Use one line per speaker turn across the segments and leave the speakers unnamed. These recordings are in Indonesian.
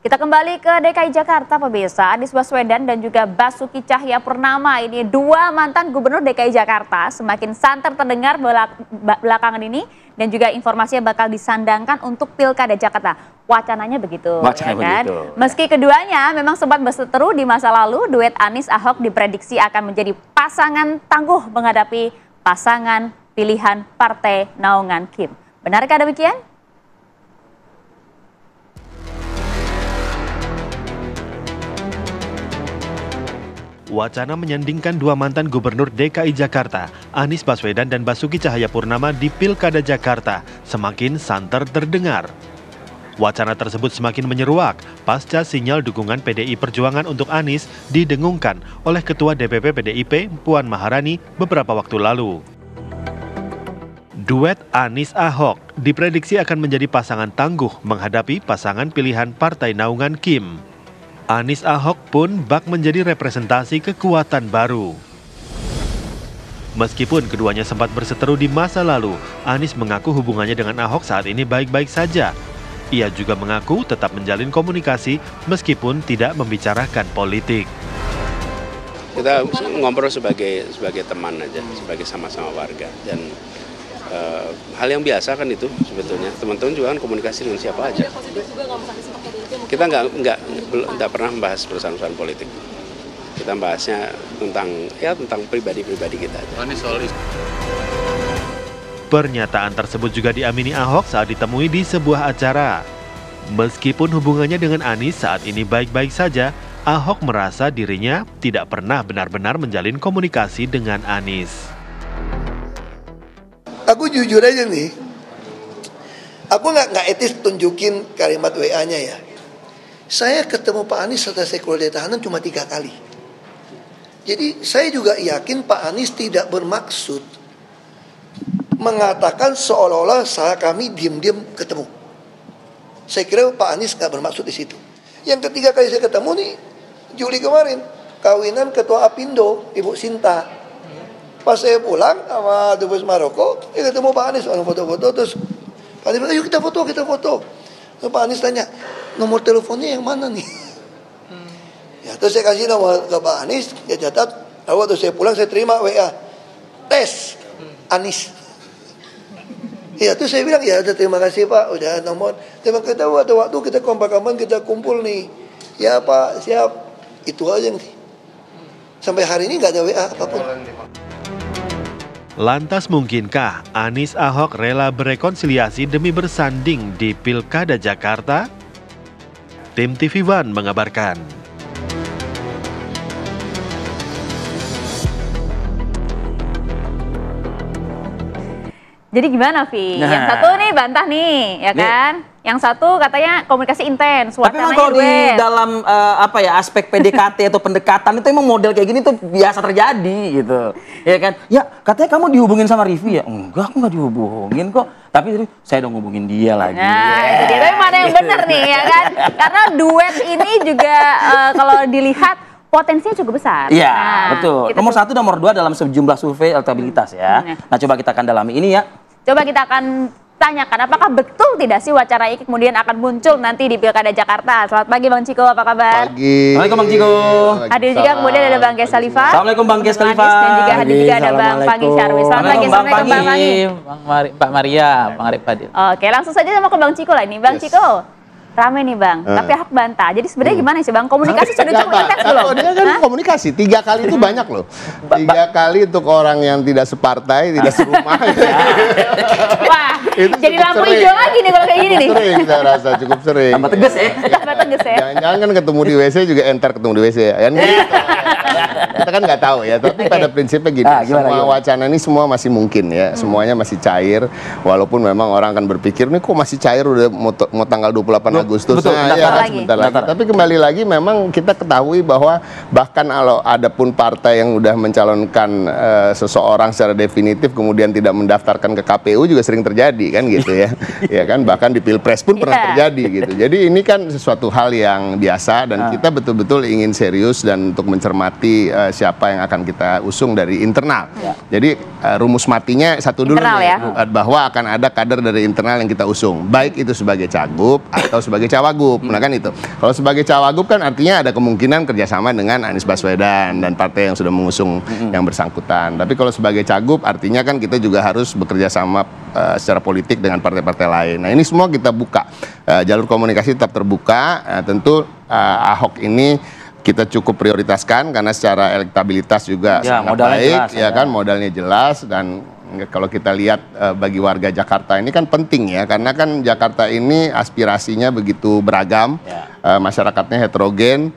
Kita kembali ke DKI Jakarta, pemirsa. Anies Baswedan dan juga Basuki Cahayapurnama, ini dua mantan gubernur DKI Jakarta, semakin santer terdengar belakangan ini, dan juga informasinya bakal disandangkan untuk Pilkada Jakarta. Wacananya begitu, ya kan? Meski keduanya memang sempat berseteru di masa lalu, duet Anies Ahok diprediksi akan menjadi pasangan tangguh menghadapi pasangan pilihan Partai Naungan Kim. Benarkah demikian?
Wacana menyandingkan dua mantan gubernur DKI Jakarta, Anies Baswedan dan Basuki Cahayapurnama di Pilkada Jakarta semakin santer terdengar. Wacana tersebut semakin menyeruak pasca sinyal dukungan PDI Perjuangan untuk Anies didengungkan oleh Ketua DPP PDIP Puan Maharani beberapa waktu lalu. Duet Anies Ahok diprediksi akan menjadi pasangan tangguh menghadapi pasangan pilihan Partai Naungan Kim. Anies Ahok pun bak menjadi representasi kekuatan baru. Meskipun keduanya sempat berseteru di masa lalu, Anies mengaku hubungannya dengan Ahok saat ini baik-baik saja. Ia juga mengaku tetap menjalin komunikasi meskipun tidak membicarakan politik.
Kita ngobrol sebagai teman aja, sebagai sama-sama warga. Dan hal yang biasa kan itu sebetulnya. Teman-teman juga kan komunikasi dengan siapa aja. Kita nggak pernah membahas perusahaan politik. Kita bahasnya tentang pribadi-pribadi kita aja.
Pernyataan tersebut juga diamini Ahok saat ditemui di sebuah acara. Meskipun hubungannya dengan Anies saat ini baik-baik saja, Ahok merasa dirinya tidak pernah benar-benar menjalin komunikasi dengan Anies.
Aku jujur aja nih, aku nggak etis tunjukin kalimat WA-nya ya. Saya ketemu Pak Anies setelah saya keluar dari tahanan cuma 3 kali. Jadi saya juga yakin Pak Anies tidak bermaksud mengatakan seolah-olah kami diam-diam ketemu. Saya kira Pak Anies nggak bermaksud di situ. Yang ketiga kali saya ketemu nih, Juli kemarin, kawinan Ketua Apindo, Ibu Sinta. Pas saya pulang sama Dubes Maroko, ketemu Pak Anies, foto-foto, terus Pak Anies bilang, ayo kita foto. Terus Pak Anies tanya, nomor teleponnya yang mana nih? Ya, terus saya kasih nomor ke Pak Anies, dia catat. Lalu waktu saya pulang saya terima WA, tes Anies. Ya, terus saya bilang, ya terima kasih Pak, udah nomor. Terima kasih, waktu kita kompak-kompak, kita kumpul nih. Ya Pak, siap. Itu aja nih. Sampai hari ini nggak ada WA apapun.
Lantas mungkinkah Anies Ahok rela berekonsiliasi demi bersanding di Pilkada Jakarta? Tim TV One mengabarkan.
Jadi gimana, Vi? Yang satu nih bantah nih, ya kan? Yang satu katanya komunikasi intens,
tapi memang kalau di dalam aspek PDKT atau pendekatan itu emang model kayak gini tuh biasa terjadi gitu. Ya kan? Ya, katanya kamu dihubungin sama Rivi ya? Enggak, aku nggak dihubungin kok. Tapi saya udah ngubungin dia lagi.
Nah, itu dia. Tapi mana yang benar nih, ya kan? Karena duet ini juga kalau dilihat potensinya cukup besar.
Iya, betul. Nomor 1 dan nomor 2 dalam sejumlah survei elektabilitas ya. Nah, coba kita akan dalami ini ya.
Coba kita akan tanyakan apakah betul tidak sih wacana ini kemudian akan muncul nanti di Pilkada Jakarta. Selamat pagi Bang Ciko, apa kabar?
Pagi.
Assalamualkum Bang Ciko.
Hadir juga kemudian ada Bang Ges Khalifa.
Assalamualaikum Bang Ges Khalifa.
Dan juga hadir juga ada Bang Pangi Syarwi. Selamat pagi, Assalamualaikum Bang Pangi.
Pak Maria, Bang Arif Fadil.
Oke, langsung saja sama ke Bang Ciko lah ini. Bang Ciko, rame nih Bang, tapi Ahok bantah. Jadi sebenarnya gimana sih Bang? Komunikasi sudah cukup intens belum?
Dia kan komunikasi, 3 kali itu banyak loh. 3 kali untuk orang yang tidak separtai, tidak serumah.
Wah, jadi lampu hijau lagi nih kalau kayak gini nih.
Sering saya rasa, cukup sering.
Tambah tegas ya.
Tambah tegas ya.
Jangan-jangan kan ketemu di WC juga enter ketemu di WC ya. Kan gitu. Kita kan nggak tahu ya, tapi pada prinsipnya gini, semua wacana ini semua masih mungkin ya, semuanya masih cair, walaupun memang orang akan berpikir, nih kok masih cair udah mau tanggal 28 Agustus.
Betul,
sebentar lagi. Tapi kembali lagi memang kita ketahui bahwa bahkan kalau ada pun partai yang udah mencalonkan seseorang secara definitif kemudian tidak mendaftarkan ke KPU juga sering terjadi kan gitu ya. Ya kan, bahkan di Pilpres pun pernah terjadi gitu. Jadi ini kan sesuatu hal yang biasa dan kita betul-betul ingin serius dan untuk mencermati siapa yang akan kita usung dari internal. Jadi rumus matinya satu dulu nih, bahwa akan ada kader dari internal yang kita usung, baik itu sebagai cagup atau sebagai sebagai cawagup. Nah kan itu. Kalau sebagai cawagup kan artinya ada kemungkinan kerjasama dengan Anies Baswedan dan partai yang sudah mengusung yang bersangkutan. Tapi kalau sebagai cagup artinya kan kita juga harus bekerja sama secara politik dengan partai-partai lain. Nah ini semua kita buka. Jalur komunikasi tetap terbuka. Tentu Ahok ini kita cukup prioritaskan karena secara elektabilitas juga sangat baik, jelas, kan modalnya jelas. Dan kalau kita lihat bagi warga Jakarta ini kan penting ya, karena kan Jakarta ini aspirasinya begitu beragam, masyarakatnya heterogen,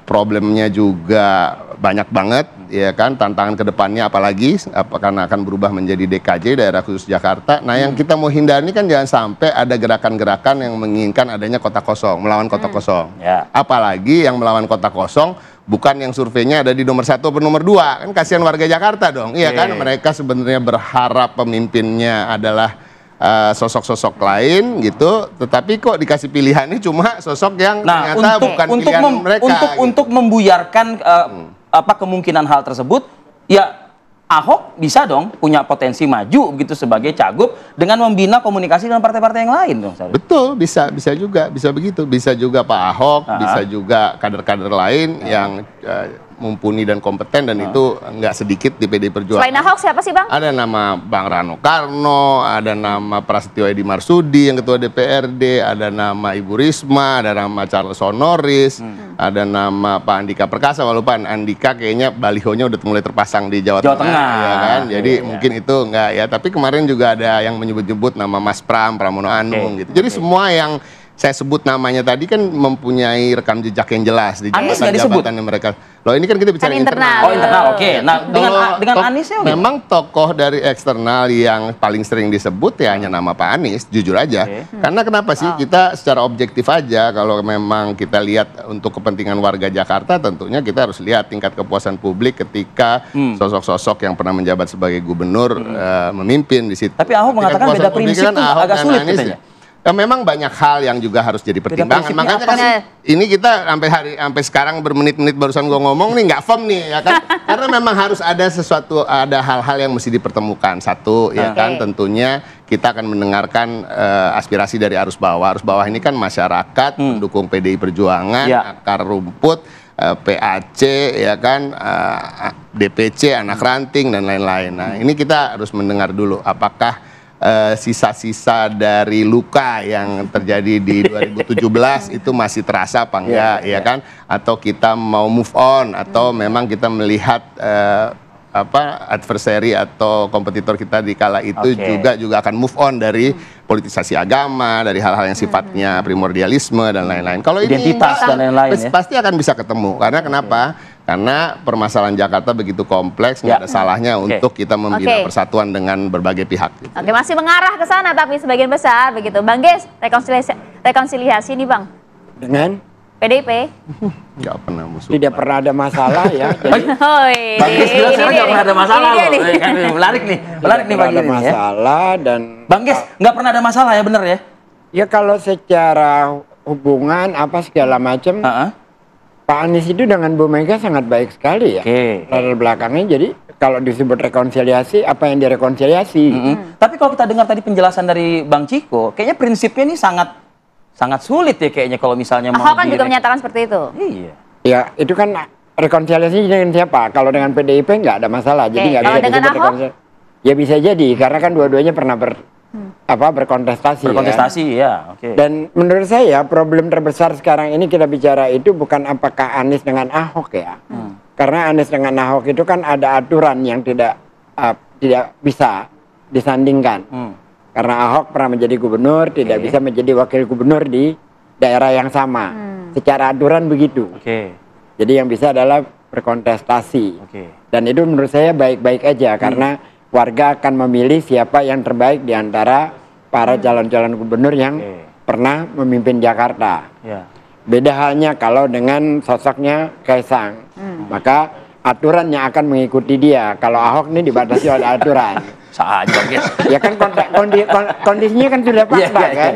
problemnya juga banyak banget, ya kan, tantangan kedepannya apalagi karena akan berubah menjadi DKJ, daerah khusus Jakarta. Nah yang kita mau hindari kan jangan sampai ada gerakan-gerakan yang menginginkan adanya kota kosong, melawan kota kosong. Apalagi yang melawan kota kosong bukan yang surveinya ada di nomor 1 atau nomor 2, kan kasihan warga Jakarta dong. Iya kan, mereka sebenarnya berharap pemimpinnya adalah sosok-sosok lain gitu, tetapi kok dikasih pilihannya cuma sosok yang ternyata bukan pilihan mereka.
Untuk membuyarkan kemungkinan hal tersebut, ya Ahok bisa dong punya potensi maju gitu sebagai cagup dengan membina komunikasi dengan partai-partai yang lain dong.
Betul, bisa juga, bisa begitu. Bisa juga Pak Ahok, bisa juga kader-kader lain yang mumpuni dan kompeten, dan itu nggak sedikit di PDI Perjuangan.
Selain Ahok siapa sih Bang?
Ada nama Bang Rano Karno, ada nama Prasetyo Edi Marsudi yang ketua DPRD, ada nama Ibu Risma, ada nama Charles Honoris, ada nama Pak Andika Perkasa, walaupun Andika kayaknya balihonya udah mulai terpasang di Jawa Tengah. Ya kan? Jadi mungkin itu nggak ya, tapi kemarin juga ada yang menyebut-nyebut nama Mas Pramono Anung gitu. Jadi semua yang saya sebut namanya tadi kan mempunyai rekam jejak yang jelas di jabatan-jabatannya mereka. Loh ini kan kita bicara internal.
Oh internal, oke. Nah dengan Aniesnya
memang tokoh dari eksternal yang paling sering disebut ya hanya nama Pak Anies, jujur aja. Karena kenapa sih kita secara objektif aja, kalau memang kita lihat untuk kepentingan warga Jakarta, tentunya kita harus lihat tingkat kepuasan publik ketika sosok-sosok yang pernah menjabat sebagai gubernur memimpin di situ.
Tapi Ahok mengatakan beda prinsip itu agak sulit katanya.
Ya, memang banyak hal yang juga harus jadi pertimbangan. Makanya kan ini kita sampai sekarang bermenit-menit barusan gue ngomong nih nggak firm nih ya kan. Karena memang harus ada sesuatu, ada hal-hal yang mesti dipertemukan. Satu ya kan, tentunya kita akan mendengarkan aspirasi dari arus bawah. Arus bawah ini kan masyarakat pendukung PDI Perjuangan, akar rumput, PAC ya kan, DPC, anak ranting dan lain-lain. Nah ini kita harus mendengar dulu apakah sisa-sisa dari luka yang terjadi di 2017 itu masih terasa apa enggak, ya kan? Atau kita mau move on, atau memang kita melihat adversary atau kompetitor kita di kala itu juga akan move on dari politisasi agama, dari hal-hal yang sifatnya primordialisme dan lain-lain. Kalau ini
identitas dan lain-lain
pasti akan bisa ketemu. Karena kenapa? Karena permasalahan Jakarta begitu kompleks, nggak ada salahnya untuk kita membina persatuan dengan berbagai pihak. Gitu.
Oke, masih mengarah ke sana tapi sebagian besar begitu. Bang Ges, rekonsiliasi nih Bang.
Dengan?
PDIP.
Nggak pernah musuh.
Tidak pernah ada masalah ya. Jadi,
Bang Ges bilang sekarang nggak pernah ada masalah loh. Menarik nih Bang Ges
ada masalah dan
Bang Ges nggak pernah ada masalah ya, bener ya?
Ya kalau secara hubungan apa segala macam. Pak Anies itu dengan Bu Mega sangat baik sekali ya. Latar belakangnya, jadi kalau disebut rekonsiliasi, apa yang direkonsiliasi?
Tapi kalau kita dengar tadi penjelasan dari Bang Ciko, kayaknya prinsipnya ini sangat sulit ya kayaknya kalau misalnya mau.
Ahok kan juga menyatakan seperti itu.
Iya.
Ya itu kan rekonsiliasi dengan siapa? Kalau dengan PDIP nggak ada masalah, jadi nggak bisa disebut rekonsiliasi. Ya bisa jadi, karena kan dua-duanya pernah berkontestasi.
Ya.
Dan menurut saya problem terbesar sekarang ini kita bicara itu bukan apakah Anies dengan Ahok ya. Karena Anies dengan Ahok itu kan ada aturan yang tidak bisa disandingkan. Karena Ahok pernah menjadi gubernur, tidak bisa menjadi wakil gubernur di daerah yang sama. Secara aturan begitu. Jadi yang bisa adalah berkontestasi. Dan itu menurut saya baik-baik aja karena warga akan memilih siapa yang terbaik di antara para calon-calon gubernur yang pernah memimpin Jakarta. Beda halnya kalau dengan sosoknya Kaisang. Maka aturan yang akan mengikuti dia. Kalau Ahok ini dibatasi oleh aturan.
Saja,
ya kan kondisinya kan sudah fakta kan.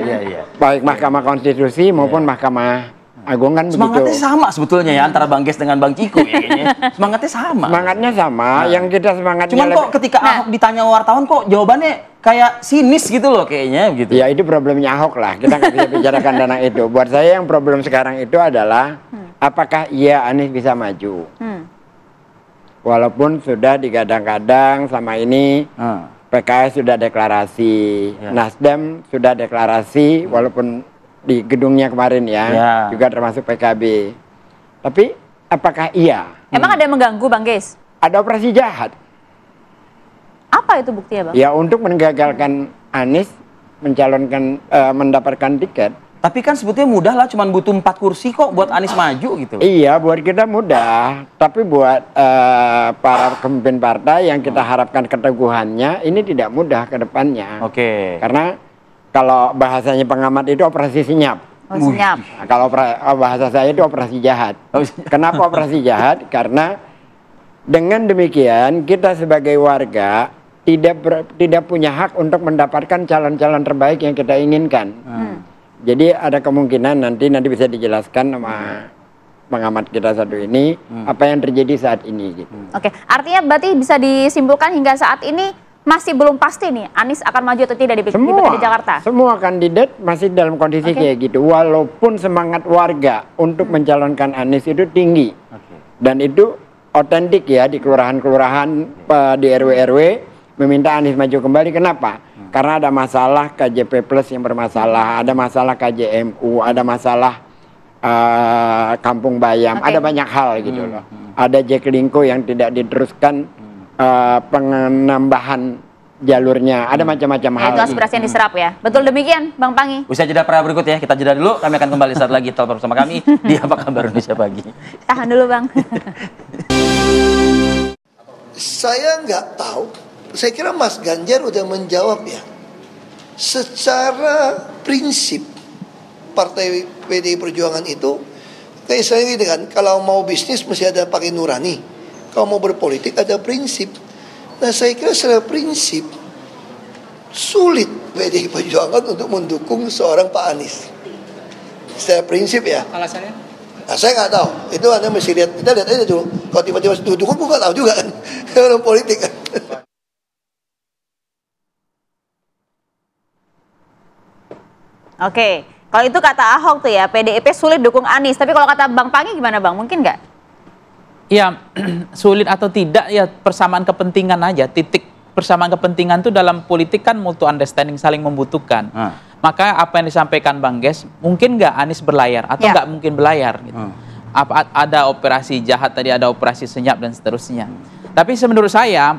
Baik Mahkamah Konstitusi maupun Mahkamah Agung kan
Semangatnya
begitu.
sama sebetulnya ya antara Bang Ges dengan Bang Ciko ya kayaknya. Semangatnya sama.
Semangatnya sama, yang kita semangatnya
Cuman kok ketika Ahok ditanya wartawan kok jawabannya kayak sinis gitu loh kayaknya gitu.
Ya itu problemnya Ahok lah, kita nggak bisa bicarakan tentang itu. Buat saya yang problem sekarang itu adalah apakah iya Anies bisa maju. Walaupun sudah digadang-gadang sama ini PKS sudah deklarasi, Nasdem sudah deklarasi walaupun di gedungnya kemarin ya, juga termasuk PKB. Tapi apakah iya?
Emang ada yang mengganggu Bang Ges?
Ada operasi jahat.
Apa itu buktinya Bang?
Ya untuk menggagalkan Anies mencalonkan mendapatkan tiket.
Tapi kan sebetulnya mudah lah, cuman butuh 4 kursi kok buat Anies maju gitu.
Iya, buat kita mudah. Tapi buat para pemimpin partai yang kita harapkan keteguhannya, ini tidak mudah ke depannya.
Oke.
Karena kalau bahasanya pengamat itu operasi senyap.
Oh, senyap.
Nah, kalau bahasa saya itu operasi jahat. Kenapa operasi jahat? Karena dengan demikian kita sebagai warga tidak punya hak untuk mendapatkan calon-calon terbaik yang kita inginkan. Jadi ada kemungkinan nanti bisa dijelaskan sama pengamat kita satu ini apa yang terjadi saat ini gitu.
Oke, artinya berarti bisa disimpulkan hingga saat ini masih belum pasti nih Anies akan maju atau tidak di Pilkada Jakarta.
Semua kandidat masih dalam kondisi kayak gitu. Walaupun semangat warga untuk mencalonkan Anies itu tinggi. Dan itu otentik ya di kelurahan-kelurahan, di RW-RW meminta Anies maju kembali. Kenapa? Karena ada masalah KJP Plus yang bermasalah, ada masalah KJMU, ada masalah Kampung Bayam, ada banyak hal gitu loh. Ada Jaklingko yang tidak diteruskan penambahan jalurnya, ada macam-macam hal.
Itu aspirasi yang diserap ya. Betul demikian Bang Pangi.
Usai jeda pra berikut ya, kita jeda dulu, kami akan kembali saat lagi tetap bersama kami di Apa Kabar Indonesia Pagi.
Tahan dulu Bang.
Saya nggak tahu. Saya kira Mas Ganjar udah menjawab ya. Secara prinsip Partai PDI Perjuangan itu kayak saya gitu kan, kalau mau bisnis mesti ada pakai nurani. Kalau mau berpolitik ada prinsip. Nah saya kira secara prinsip sulit PDI Perjuangan untuk mendukung seorang Pak Anies. Secara prinsip ya.
Alasannya?
Nah saya nggak tahu. Itu Anda mesti lihat. Kita lihat aja dulu. Kalau tiba-tiba dukung, gue nggak tahu juga kan. Dalam politik kan.
Oke, kalau itu kata Ahok tuh ya, PDIP sulit dukung Anies. Tapi kalau kata Bang Pangi gimana Bang? Mungkin nggak?
Ya, sulit atau tidak ya persamaan kepentingan aja. Titik persamaan kepentingan itu dalam politik kan mutual understanding, saling membutuhkan. Maka apa yang disampaikan Bang Ges, mungkin nggak Anies berlayar atau nggak mungkin berlayar gitu. Apa ada operasi jahat tadi, ada operasi senyap dan seterusnya. Tapi menurut saya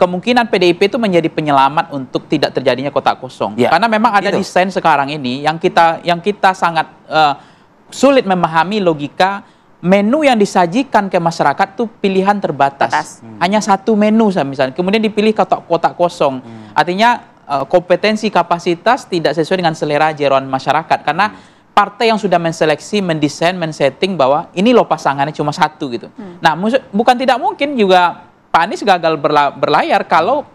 kemungkinan PDIP itu menjadi penyelamat untuk tidak terjadinya kotak kosong. Karena memang ada desain sekarang ini yang kita sangat sulit memahami logika menu yang disajikan ke masyarakat tuh pilihan terbatas. Hanya satu menu misalnya. Kemudian dipilih kotak kosong. Artinya kompetensi kapasitas tidak sesuai dengan selera jeroan masyarakat karena partai yang sudah menseleksi, mendesain, men-setting bahwa ini loh pasangannya cuma satu gitu. Nah, bukan tidak mungkin juga Pak Anies gagal berlayar kalau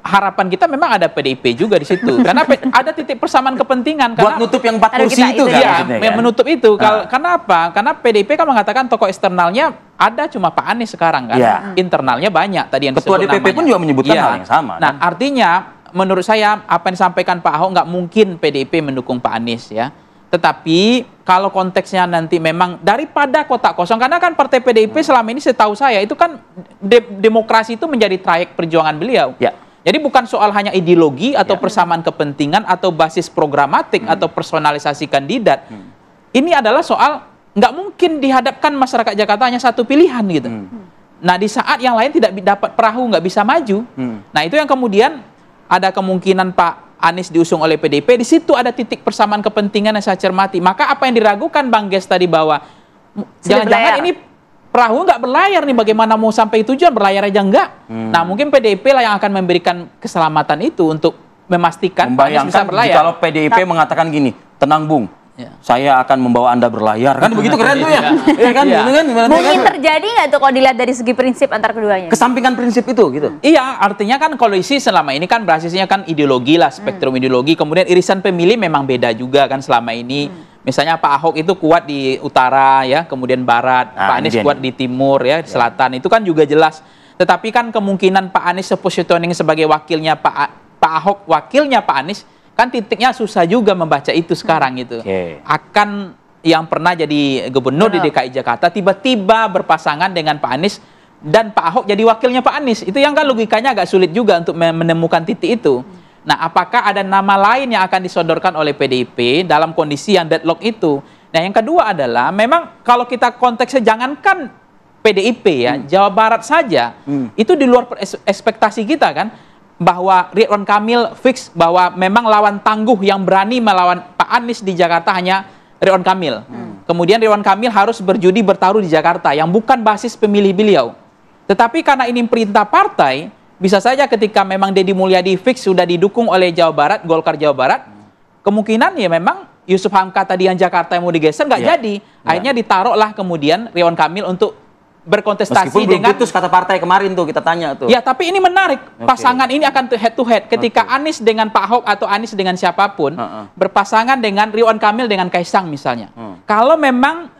harapan kita memang ada PDIP juga di situ. Karena ada titik persamaan kepentingan.
Buat nutup yang 4 kursi itu kan?
Iya, menutup itu. Karena apa? Karena PDIP kan mengatakan tokoh eksternalnya ada cuma Pak Anies sekarang kan. Internalnya banyak tadi yang
Ketua DPP pun juga menyebutkan hal yang sama.
Nah, artinya menurut saya apa yang disampaikan Pak Ahok nggak mungkin PDIP mendukung Pak Anies ya. Tetapi kalau konteksnya nanti memang daripada kotak kosong, karena kan partai PDIP selama ini setahu saya itu kan demokrasi itu menjadi trayek perjuangan beliau. Jadi bukan soal hanya ideologi atau persamaan kepentingan atau basis programatik atau personalisasi kandidat. Ini adalah soal nggak mungkin dihadapkan masyarakat Jakarta hanya satu pilihan gitu. Nah di saat yang lain tidak dapat perahu, nggak bisa maju. Nah itu yang kemudian ada kemungkinan Pak Anies diusung oleh PDIP, di situ ada titik persamaan kepentingan yang saya cermati. Maka apa yang diragukan Bang Ges tadi bahwa jangan-jangan ini perahu nggak berlayar nih, bagaimana mau sampai tujuan, berlayar aja enggak. Nah mungkin PDIP lah yang akan memberikan keselamatan itu untuk memastikan Pak Anies bisa berlayar.
Kalau PDIP mengatakan gini, tenang Bung, saya akan membawa Anda berlayar. Kan begitu keren tuh ya. Iya kan?
Mungkin terjadi nggak tuh kalau dilihat dari segi prinsip antar keduanya?
Kesampingan prinsip itu gitu.
Iya, artinya kan koalisi selama ini kan basisnya kan ideologi lah, spektrum ideologi. Kemudian irisan pemilih memang beda juga kan selama ini. Misalnya Pak Ahok itu kuat di utara ya, kemudian barat, Pak Anies kuat di timur ya, di selatan. Itu kan juga jelas. Tetapi kan kemungkinan Pak Anies positioning sebagai wakilnya Pak Ahok, wakilnya Pak Anies, kan titiknya susah juga membaca itu sekarang gitu. Akan yang pernah jadi gubernur di DKI Jakarta tiba-tiba berpasangan dengan Pak Anies dan Pak Ahok jadi wakilnya Pak Anies. Itu yang kan logikanya agak sulit juga untuk menemukan titik itu. Nah, apakah ada nama lain yang akan disodorkan oleh PDIP dalam kondisi yang deadlock itu? Nah, yang kedua adalah memang kalau kita konteksnya jangankan PDIP ya, Jawa Barat saja, itu di luar ekspektasi kita kan, bahwa Ridwan Kamil fix bahwa memang lawan tangguh yang berani melawan Pak Anies di Jakarta hanya Ridwan Kamil. Kemudian Ridwan Kamil harus berjudi bertaruh di Jakarta yang bukan basis pemilih beliau. Tetapi karena ini perintah partai, bisa saja ketika memang Deddy Mulyadi fix sudah didukung oleh Jawa Barat, Golkar Jawa Barat, kemungkinan ya memang Yusuf Hamka tadi yang Jakarta yang mau digeser nggak jadi. Akhirnya ditaruhlah kemudian Ridwan Kamil untuk berkontestasi
meskipun
dengan
belum putus kata partai kemarin tuh kita tanya tuh.
Ya, tapi ini menarik. Pasangan ini akan head to head ketika Anies dengan Pak Ahok atau Anies dengan siapapun berpasangan dengan Ridwan Kamil dengan Kaisang misalnya. Kalau memang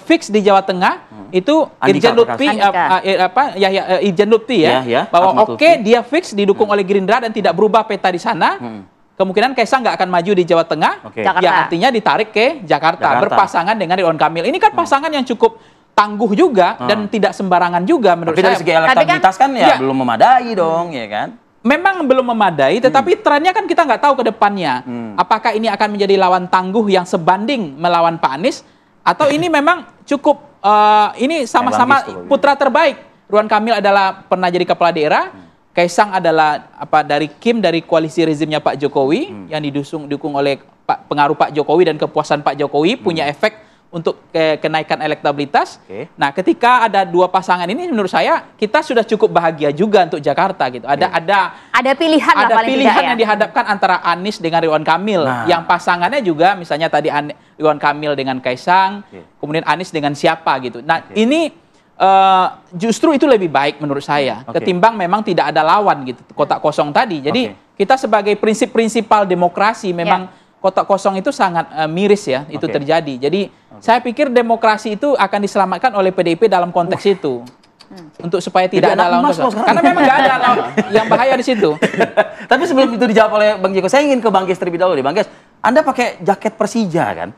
fix di Jawa Tengah itu Irjen Lutfi Irjen Lutfi ya, bahwa dia fix didukung oleh Gerindra dan tidak berubah peta di sana. Kemungkinan Kaisang nggak akan maju di Jawa Tengah, ya artinya ditarik ke Jakarta berpasangan dengan Ridwan Kamil. Ini kan pasangan yang cukup tangguh juga dan tidak sembarangan juga menurut saya.
Tapi dari segi elektabilitas kan ya belum memadai dong, ya kan?
Memang belum memadai, tetapi trennya kan kita nggak tahu ke depannya. Apakah ini akan menjadi lawan tangguh yang sebanding melawan Pak Anies, atau ini memang cukup ini sama-sama putra terbaik. Ridwan Kamil adalah pernah jadi kepala daerah, Kaisang adalah dari koalisi rezimnya Pak Jokowi yang didukung oleh pengaruh Pak Jokowi dan kepuasan Pak Jokowi punya efek untuk kenaikan elektabilitas. Nah, ketika ada dua pasangan ini, menurut saya kita sudah cukup bahagia juga untuk Jakarta gitu. Ada pilihan yang dihadapkan antara Anies dengan Ridwan Kamil, yang pasangannya juga misalnya tadi Ridwan Kamil dengan Kaisang, kemudian Anies dengan siapa gitu. Nah, ini justru itu lebih baik menurut saya ketimbang memang tidak ada lawan gitu, kotak kosong tadi. Jadi kita sebagai prinsip prinsipal demokrasi memang kotak kosong itu sangat miris ya, itu terjadi. Jadi saya pikir demokrasi itu akan diselamatkan oleh PDIP dalam konteks itu. Untuk supaya tidak ada lawan kosong. Karena memang nggak ada lawan yang bahaya di situ.
Tapi sebelum itu dijawab oleh Bang Jeko, saya ingin ke Bang Ges terlebih dahulu. Bang Ges, Anda pakai jaket Persija kan?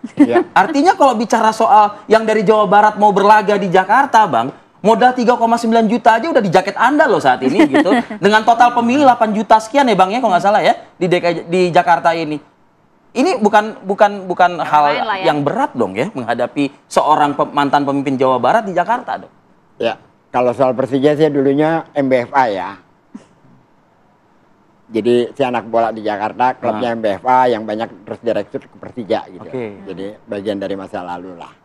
Artinya kalau bicara soal yang dari Jawa Barat mau berlaga di Jakarta, Bang, modal 3,9 juta aja udah di jaket Anda loh saat ini gitu. Dengan total pemilih 8 juta sekian ya Bang ya, kalau nggak salah ya, di Jakarta ini. Ini bukan hal yang berat dong ya menghadapi seorang mantan pemimpin Jawa Barat di Jakarta dong.
Ya, kalau soal Persija saya dulunya MBFA ya. Jadi saya anak bola di Jakarta, klubnya MBFA yang banyak terus direkrut ke Persija gitu. Jadi bagian dari masa lalu lah.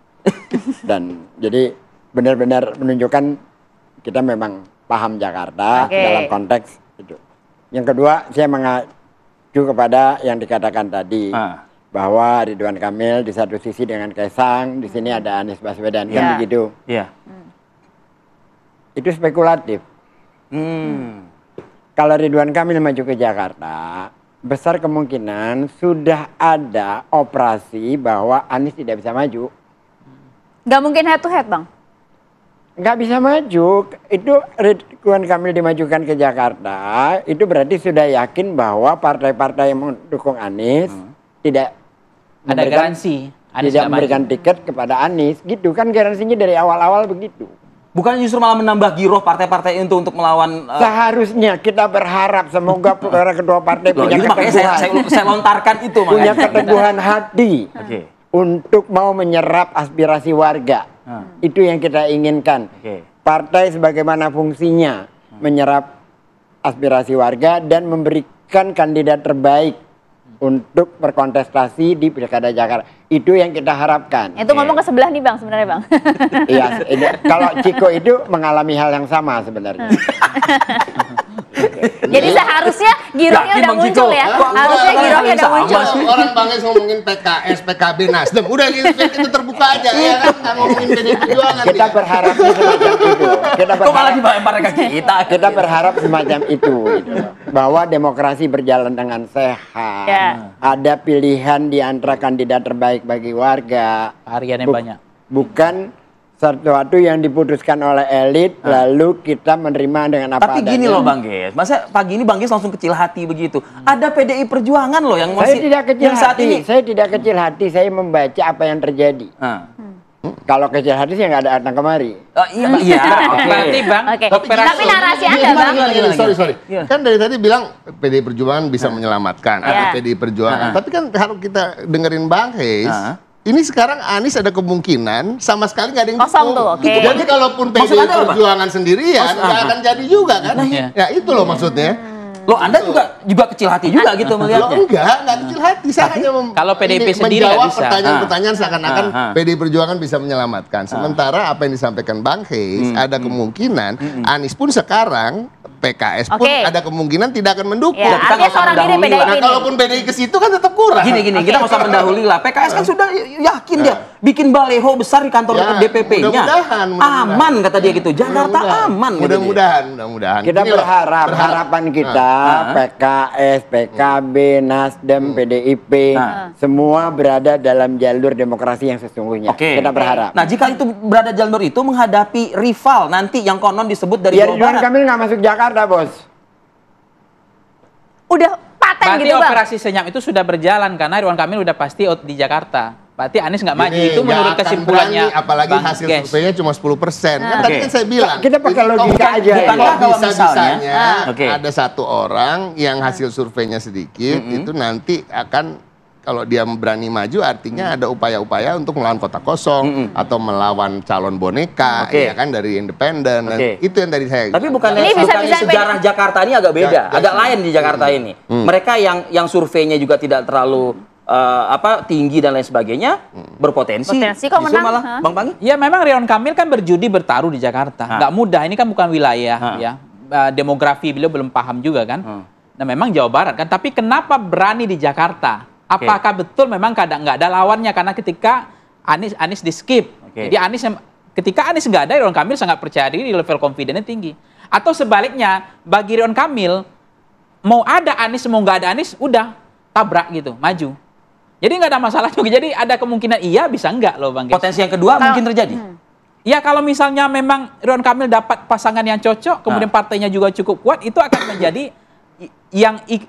Dan jadi benar-benar menunjukkan kita memang paham Jakarta dalam konteks itu. Yang kedua, saya mengacu kepada yang dikatakan tadi bahwa Ridwan Kamil di satu sisi dengan Kaisang, di sini ada Anies Baswedan kan begitu. Itu spekulatif. Kalau Ridwan Kamil maju ke Jakarta, besar kemungkinan sudah ada operasi bahwa Anies tidak bisa maju.
Nggak mungkin head to head, Bang?
Nggak bisa maju. Itu Ridwan Kamil dimajukan ke Jakarta, itu berarti sudah yakin bahwa partai-partai yang mendukung Anies tidak
ada garansi.
Tidak memberikan tiket kepada Anies. Gitu kan garansinya dari awal-awal begitu.
Bukan justru malah menambah giroh partai-partai itu untuk melawan...
Seharusnya kita berharap semoga para ketua partai punya
keteguhan. Saya lontarkan itu.
Punya keteguhan hati untuk mau menyerap aspirasi warga. Itu yang kita inginkan. Partai sebagaimana fungsinya menyerap aspirasi warga dan memberikan kandidat terbaik untuk berkontestasi di Pilkada Jakarta. Itu yang kita harapkan.
Itu ngomong ke sebelah nih Bang sebenarnya Bang.
Iya, kalau Ciko itu mengalami hal yang sama sebenarnya.
Jadi seharusnya girohnya
Yakin
udah
Bang
muncul
Ciko?
ya.
Kok
Harusnya
enggak,
girohnya udah
sama
muncul.
sih.
Orang Bang Es ngomongin PKS, PKB, Nasdem, udah gitu kita terbuka aja ya kan, nggak ngomongin PDI Perjuangan.
Kita berharap semacam itu.
Kok malah dilempar ke kita?
Kita berharap semacam itu, gitu. Bahwa demokrasi berjalan dengan sehat.
Ya.
Ada pilihan di antara kandidat terbaik bagi warga.
Varian yang banyak.
Bukan sesuatu yang diputuskan oleh elit, lalu kita menerima dengan apa
Tapi
adanya.
gini loh Bang Ges, masa pagi ini Bang Ges langsung kecil hati begitu? Ada PDI Perjuangan loh yang
Saya
masih
tidak kecil
yang saat
hati.
ini.
Saya tidak kecil hati. Saya membaca apa yang terjadi. Kalau kecil hati saya nggak datang kemari.
Oh, iya, oke.
Berarti Bang,
Oke.
operasi
Tapi narasi Anda,
Gimana,
Bang.
gimana, sorry.
Iya.
Kan dari tadi bilang PDI Perjuangan bisa menyelamatkan,
Iya.
ada PDI Perjuangan. Tapi kan harus kita dengerin Bang Heis. Ini sekarang Anies ada kemungkinan sama sekali nggak ada yang
Kosong
dukung.
tuh, oke.
Jadi kalaupun
Maksud
PDI
Anda apa?
Perjuangan sendirian nggak akan jadi juga kan?
iya.
Ya itu loh maksudnya.
Loh Anda juga kecil hati juga gitu
Loh
melihatnya?
enggak kecil hati. Saya hanya
kalau PDIP
ini
sendiri nggak
menjawab
bisa.
pertanyaan-pertanyaan seakan-akan
Ah.
PDI Perjuangan bisa menyelamatkan. Sementara apa yang disampaikan Bang Heis, ada kemungkinan Anies pun sekarang PKS pun
Oke.
ada kemungkinan tidak akan mendukung.
Ya,
Kita nggak
artinya
usah
seorang diri
mendahului
PDI
lah.
Nah,
ini.
kalaupun PDI ke situ kan tetap kurang.
Gini, kita nggak usah mendahului lah. PKS kan sudah yakin dia bikin baleho besar di kantor
Ya,
DPP-nya.
mudah-mudahan.
Aman kata dia gitu. Jakarta aman. kata dia.
Mudah-mudahan.
Kita
Gini loh,
berharap, harapan kita PKS, PKB, Nasdem, PDIP, semua berada dalam jalur demokrasi yang sesungguhnya.
Oke.
Kita berharap.
Nah, jika itu berada jalur itu menghadapi rival nanti yang konon disebut dari
Ya
Jawa
Ridwan
Barat.
Kamil nggak masuk Jakarta, Bos.
Udah paten
berarti
gitu, Bang.
operasi senyap itu sudah berjalan karena Ridwan Kamil udah pasti out di Jakarta. Berarti Anies nggak maju.
Ini
Itu menurut
nggak akan
kesimpulannya
berani, apalagi
Bang
hasil
Ges.
surveinya cuma 10%. Kan tadi
Oke.
kan saya bilang.
Kita pakai
ini
logika
kok
aja.
Bukankah kalau
bisa-bisanya
Oke.
ada satu orang yang hasil surveinya sedikit itu nanti akan kalau dia berani maju artinya ada upaya-upaya untuk melawan kota kosong atau melawan calon boneka
Oke.
ya kan dari independen dan
Oke.
itu yang tadi saya.
Tapi bukannya,
Ini bisa-
bukannya
bisa-
sejarah Jakarta ini agak beda,
Ya,
agak lain di Jakarta ini. Mereka yang surveinya juga tidak terlalu tinggi dan lain sebagainya, berpotensi.
Potensi kok
Justru
menang,
malah,
ha?
Bang Pangi?
Ya memang Ridwan Kamil kan berjudi bertaruh di Jakarta. Nggak mudah, ini kan bukan wilayah ya. Demografi beliau belum paham juga kan. Nah memang Jawa Barat kan. Tapi kenapa berani di Jakarta? Apakah betul memang kadang nggak ada lawannya? Karena ketika Anies di skip.
Oke.
Jadi ketika Anies nggak ada, Ridwan Kamil sangat percaya diri, level confidence-nya tinggi. Atau sebaliknya, bagi Ridwan Kamil, mau ada Anies, mau nggak ada Anies, udah tabrak gitu, maju. Jadi nggak ada masalah juga. Jadi ada kemungkinan iya, bisa enggak loh Bang Ges.
Potensi yang kedua mungkin terjadi.
Ya kalau misalnya memang Ridwan Kamil dapat pasangan yang cocok, kemudian partainya juga cukup kuat, itu akan menjadi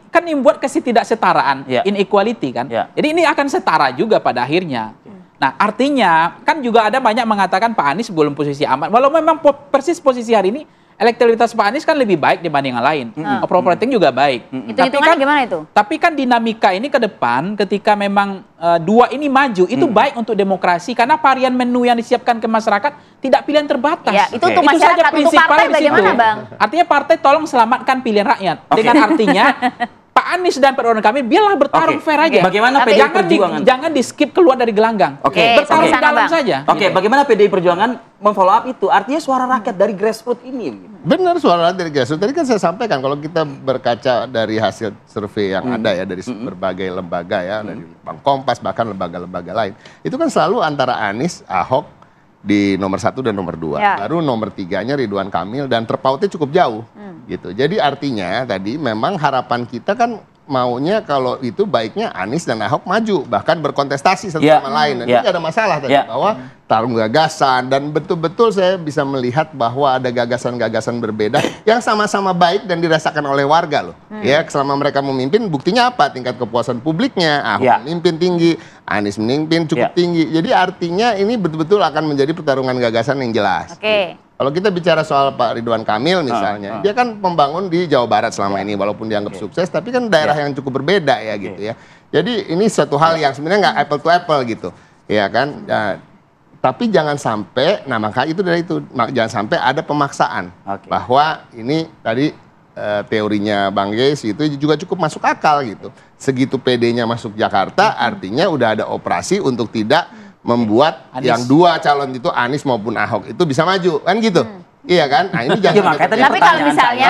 kan membuat ketidaksetaraan,
Ya.
inequality kan.
Ya.
Jadi ini akan setara juga pada akhirnya. Nah artinya kan juga ada banyak mengatakan Pak Anies belum posisi aman. Walau memang persis posisi hari ini elektabilitas Pak Anies kan lebih baik dibanding yang lain. Approval rating juga baik.
Hitung-hitungannya gimana itu?
Tapi kan dinamika ini ke depan ketika memang dua ini maju itu baik untuk demokrasi karena varian menu yang disiapkan ke masyarakat tidak pilihan terbatas.
Ya, itu untuk
saja
masyarakat, untuk
prinsip
partai
paling di
bagaimana,
situ.
Bang?
Artinya partai tolong selamatkan pilihan rakyat. Dengan artinya Pak Anies dan Pak Ridwan Kamil biarlah bertarung
Oke.
fair aja.
Bagaimana
Tapi
PDI
Jangan
Perjuangan?
jangan di skip keluar dari gelanggang.
Oke.
Bertarung
Oke.
di dalam
Bang.
saja.
Oke, bagaimana PDI Perjuangan memfollow up itu? Artinya suara rakyat dari grassroots ini.
Benar suara dari grassroots. Tadi kan saya sampaikan kalau kita berkaca dari hasil survei yang ada ya dari berbagai lembaga ya dari Bank Kompas bahkan lembaga-lembaga lain itu kan selalu antara Anies, Ahok di nomor 1 dan nomor 2.
Ya.
Baru nomor 3-nya Ridwan Kamil dan terpautnya cukup jauh gitu. Jadi artinya tadi memang harapan kita kan maunya kalau itu baiknya Anies dan Ahok maju bahkan berkontestasi satu
Ya.
sama lain dan
Ya.
ini nggak ada masalah tadi
Ya.
bahwa tarung gagasan dan betul-betul saya bisa melihat bahwa ada gagasan-gagasan berbeda yang sama-sama baik dan dirasakan oleh warga loh. Ya selama mereka memimpin buktinya apa tingkat kepuasan publiknya Ahok
Ya.
memimpin tinggi, Anies memimpin cukup
Ya.
tinggi. Jadi artinya ini betul-betul akan menjadi pertarungan gagasan yang jelas.
Oke.
Kalau kita bicara soal Pak Ridwan Kamil misalnya, dia kan membangun di Jawa Barat selama ini walaupun dianggap sukses, tapi kan daerah yang cukup berbeda ya gitu ya. Jadi ini suatu hal yang sebenarnya nggak apple to apple gitu, ya kan. Nah, tapi jangan sampai, nah maka itu dari itu jangan sampai ada pemaksaan bahwa ini tadi teorinya Bang Ges itu juga cukup masuk akal gitu. Segitu PD-nya masuk Jakarta, artinya udah ada operasi untuk tidak membuat
Anies.
yang dua calon itu Anies maupun Ahok itu bisa maju kan gitu. Iya kan? Nah, ini jangan.
Ya, makanya tadi
Tapi kalau misalnya,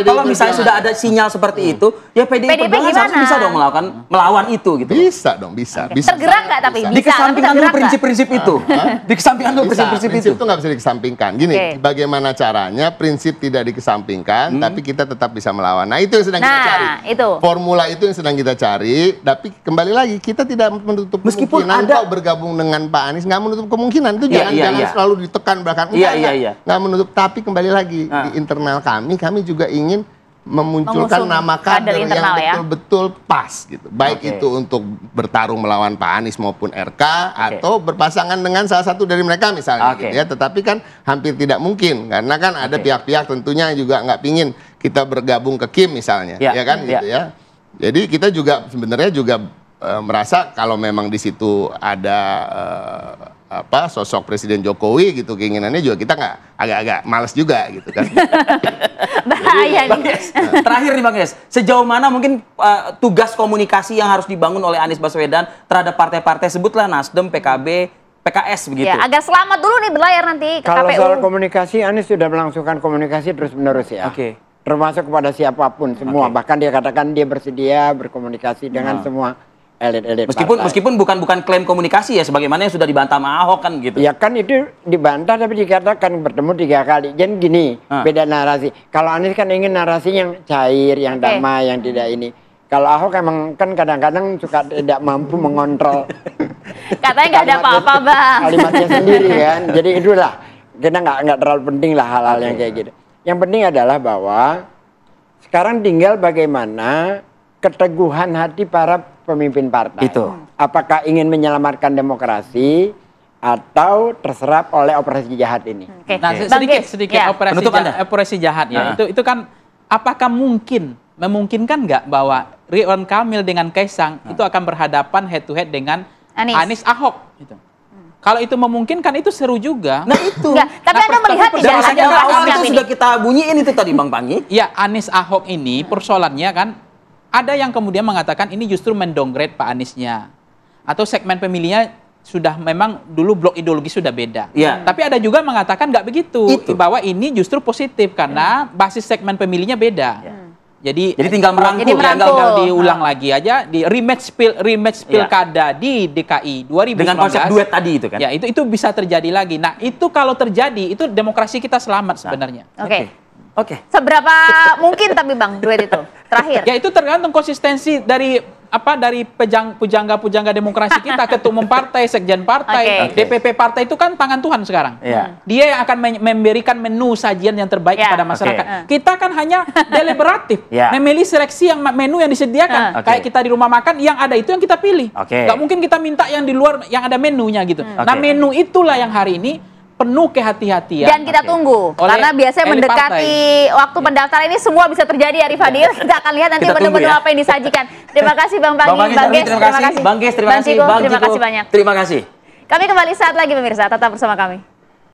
kalau misalnya sudah ada sinyal seperti itu, ya PDI Perjuangan harus bisa dong melawan itu gitu.
Bisa dong, bisa.
Tergerak nggak tapi bisa?
Dikesampingkan dulu prinsip-prinsip itu. Dikesampingkan dulu prinsip-prinsip itu.
Prinsip itu nggak bisa dikesampingkan. Gini, bagaimana caranya prinsip tidak dikesampingkan, tapi kita tetap bisa melawan. Nah, itu yang sedang kita cari.
Itu.
Formula itu yang sedang kita cari. Tapi kembali lagi, kita tidak menutup kemungkinan kau bergabung dengan Pak Anies, nggak menutup kemungkinan. Itu jangan selalu ditekan belakang. Nggak menutup, tapi kembali lagi di internal kami juga ingin memunculkan nama kader yang betul-betul pas gitu. Baik itu untuk bertarung melawan Pak Anies maupun RK atau berpasangan dengan salah satu dari mereka misalnya gitu ya. Tetapi kan hampir tidak mungkin karena kan ada pihak-pihak tentunya juga nggak pingin kita bergabung ke Kim misalnya, ya kan gitu ya. Jadi kita juga sebenarnya juga merasa kalau memang di situ ada sosok Presiden Jokowi gitu, keinginannya juga kita nggak agak-agak males juga gitu kan.
Bahaya nih.
Terakhir nih Bang Yes, sejauh mana mungkin tugas komunikasi yang harus dibangun oleh Anies Baswedan terhadap partai-partai, sebutlah Nasdem, PKB, PKS begitu.
Ya, agar selamat dulu nih berlayar nanti ke
Kalau
KPU.
soal komunikasi, Anies sudah melangsungkan komunikasi terus-menerus ya. Termasuk kepada siapapun semua. Bahkan dia katakan dia bersedia berkomunikasi dengan semua elit-elit
meskipun bukan klaim komunikasi ya, sebagaimana yang sudah dibantah sama Ahok kan gitu.
Ya kan itu dibantah tapi dikatakan bertemu 3 kali. Jadi gini, beda narasi. Kalau Anies kan ingin narasi yang cair, yang damai, yang tidak ini. Kalau Ahok emang kan kadang-kadang suka tidak mampu mengontrol.
Katanya nggak ada apa-apa, Bang.
Kalimatnya sendiri kan. Jadi itulah, kita nggak terlalu penting lah hal-hal yang kayak gitu. Yang penting adalah bahwa sekarang tinggal bagaimana keteguhan hati para pemimpin partai.
Itu.
Apakah ingin menyelamatkan demokrasi atau terserap oleh operasi jahat ini?
Nah, sedikit operasi jahat ya. Itu kan apakah memungkinkan nggak bahwa Ridwan Kamil dengan Kaisang itu akan berhadapan head to head dengan Anies Ahok gitu. Kalau itu memungkinkan itu seru juga.
Nah itu.
Tapi Anda melihat tidak ada
awal itu sudah kita bunyiin itu tadi Bang Pangi.
Ya, Anies Ahok ini persoalannya kan ada yang kemudian mengatakan ini justru mendowngrade Pak Aniesnya. Atau segmen pemilihnya sudah memang dulu blok ideologi sudah beda. Tapi ada juga mengatakan nggak begitu. Bahwa ini justru positif karena basis segmen pemilihnya beda. Jadi tinggal merangkul, tinggal diulang lagi aja di rematch pilkada di DKI 2019
dengan konsep duet tadi itu kan.
Ya, itu bisa terjadi lagi. Nah, itu kalau terjadi itu demokrasi kita selamat sebenarnya.
Oke. Seberapa mungkin tapi Bang duet itu? Terakhir.
Ya itu tergantung konsistensi dari pujangga demokrasi kita, ketua umum partai, sekjen partai, DPP partai itu kan tangan Tuhan sekarang. Dia yang akan memberikan menu sajian yang terbaik kepada masyarakat. Kita kan hanya deliberatif, memilih seleksi yang menu yang disediakan. Kayak kita di rumah makan yang ada itu yang kita pilih. Gak mungkin kita minta yang di luar yang ada menunya gitu. Nah menu itulah yang hari ini penuh kehati-hatian.
Dan kita tunggu, karena biasanya mendekati waktu pendaftaran ini semua bisa terjadi, Arif Fadil. Kita akan lihat nanti menu-menu apa yang disajikan. Terima kasih Bang Pangi, Bang Ges, terima kasih.
Bang Ges, terima kasih.
Terima kasih banyak.
Terima kasih.
Kami kembali saat lagi pemirsa, tetap bersama kami.